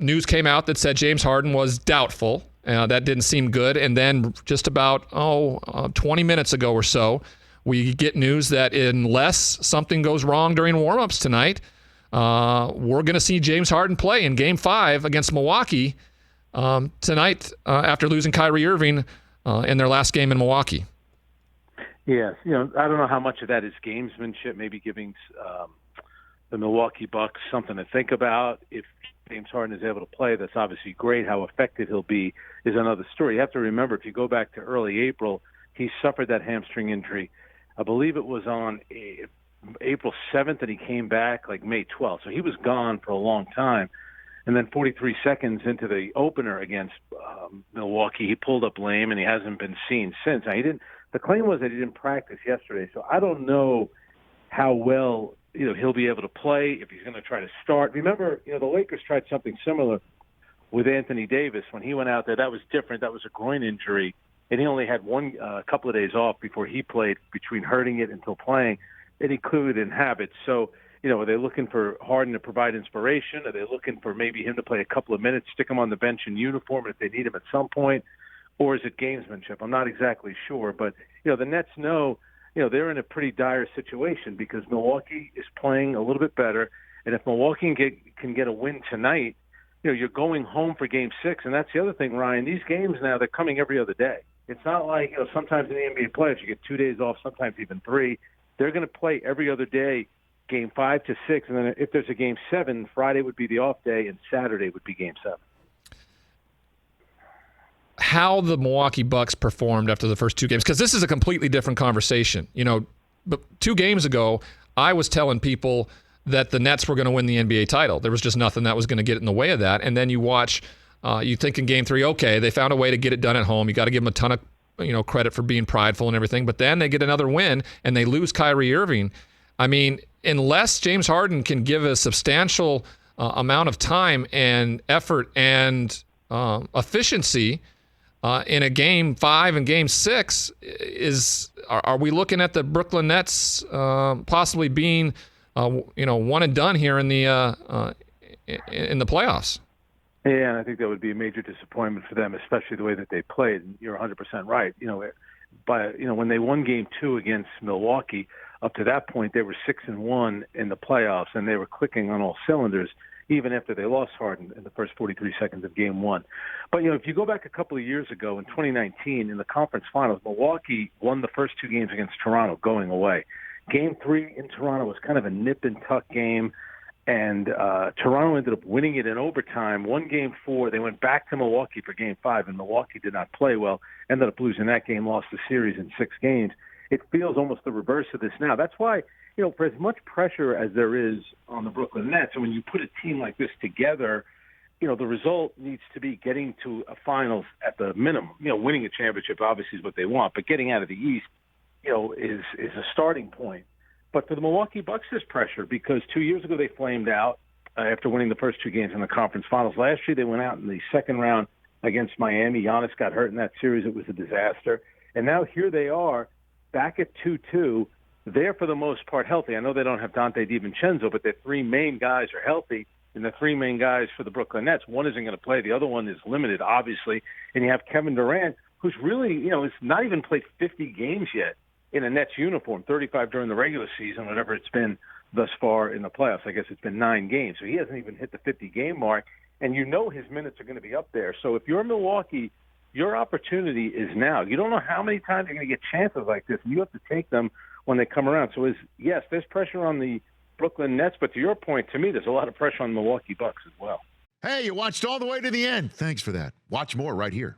news came out that said James Harden was doubtful. That didn't seem good. And then just about 20 minutes ago or so, we get news that unless something goes wrong during warmups tonight, we're going to see James Harden play in Game 5 against Milwaukee tonight after losing Kyrie Irving in their last game in Milwaukee. Yes, I don't know how much of that is gamesmanship, maybe giving the Milwaukee Bucks something to think about. If James Harden is able to play, that's obviously great. How effective he'll be is another story. You have to remember, if you go back to early April, he suffered that hamstring injury. I believe it was on April 7th, and he came back like May 12th. So he was gone for a long time. And then 43 seconds into the opener against Milwaukee, he pulled up lame, and he hasn't been seen since. Now, the claim was that he didn't practice yesterday, so I don't know how well he'll be able to play, if he's going to try to start. Remember, the Lakers tried something similar with Anthony Davis when he went out there. That was different. That was a groin injury, and he only had a couple of days off before he played, between hurting it until playing, and he clearly didn't have it. So, are they looking for Harden to provide inspiration? Are they looking for maybe him to play a couple of minutes, stick him on the bench in uniform if they need him at some point? Or is it gamesmanship? I'm not exactly sure. But, the Nets know, they're in a pretty dire situation because Milwaukee is playing a little bit better. And if Milwaukee can get a win tonight, you're going home for Game 6. And that's the other thing, Ryan. These games now, they're coming every other day. It's not like, sometimes in the NBA playoffs you get 2 days off, sometimes even 3. They're going to play every other day, Game 5 to 6. And then if there's a Game 7, Friday would be the off day and Saturday would be Game 7. How the Milwaukee Bucks performed after the first 2 games, because this is a completely different conversation. But 2 games ago, I was telling people that the Nets were going to win the NBA title. There was just nothing that was going to get in the way of that. And then you watch, you think in Game 3, okay, they found a way to get it done at home. You got to give them a ton of credit for being prideful and everything. But then they get another win and they lose Kyrie Irving. I mean, unless James Harden can give a substantial amount of time and effort and efficiency in a Game 5 and Game 6, are we looking at the Brooklyn Nets possibly being one and done here in the playoffs? Yeah, and I think that would be a major disappointment for them, especially the way that they played. And you're 100% right. When they won Game 2 against Milwaukee, up to that point they were 6-1 in the playoffs, and they were clicking on all cylinders, even after they lost Harden in the first 43 seconds of Game 1. But, if you go back a couple of years ago in 2019 in the conference finals, Milwaukee won the first 2 games against Toronto going away. Game 3 in Toronto was kind of a nip-and-tuck game, and Toronto ended up winning it in overtime. Won Game 4. They went back to Milwaukee for Game 5, and Milwaukee did not play well, ended up losing that game, lost the series in 6 games. It feels almost the reverse of this now. That's why, for as much pressure as there is on the Brooklyn Nets, and when you put a team like this together, the result needs to be getting to a finals at the minimum. Winning a championship obviously is what they want, but getting out of the East, is a starting point. But for the Milwaukee Bucks, there's pressure because 2 years ago they flamed out after winning the first 2 games in the conference finals. Last year they went out in the second round against Miami. Giannis got hurt in that series. It was a disaster. And now here they are back at 2-2. They're, for the most part, healthy. I know they don't have Dante DiVincenzo, but their 3 main guys are healthy. And the 3 main guys for the Brooklyn Nets, one isn't going to play. The other one is limited, obviously. And you have Kevin Durant, who's really, has not even played 50 games yet in a Nets uniform, 35 during the regular season, whatever it's been thus far in the playoffs. I guess it's been 9 games. So he hasn't even hit the 50-game mark. And his minutes are going to be up there. So if you're Milwaukee, your opportunity is now. You don't know how many times you're going to get chances like this, and you have to take them when they come around. So, yes, there's pressure on the Brooklyn Nets, but to your point, to me, there's a lot of pressure on the Milwaukee Bucks as well. Hey, you watched all the way to the end. Thanks for that. Watch more right here.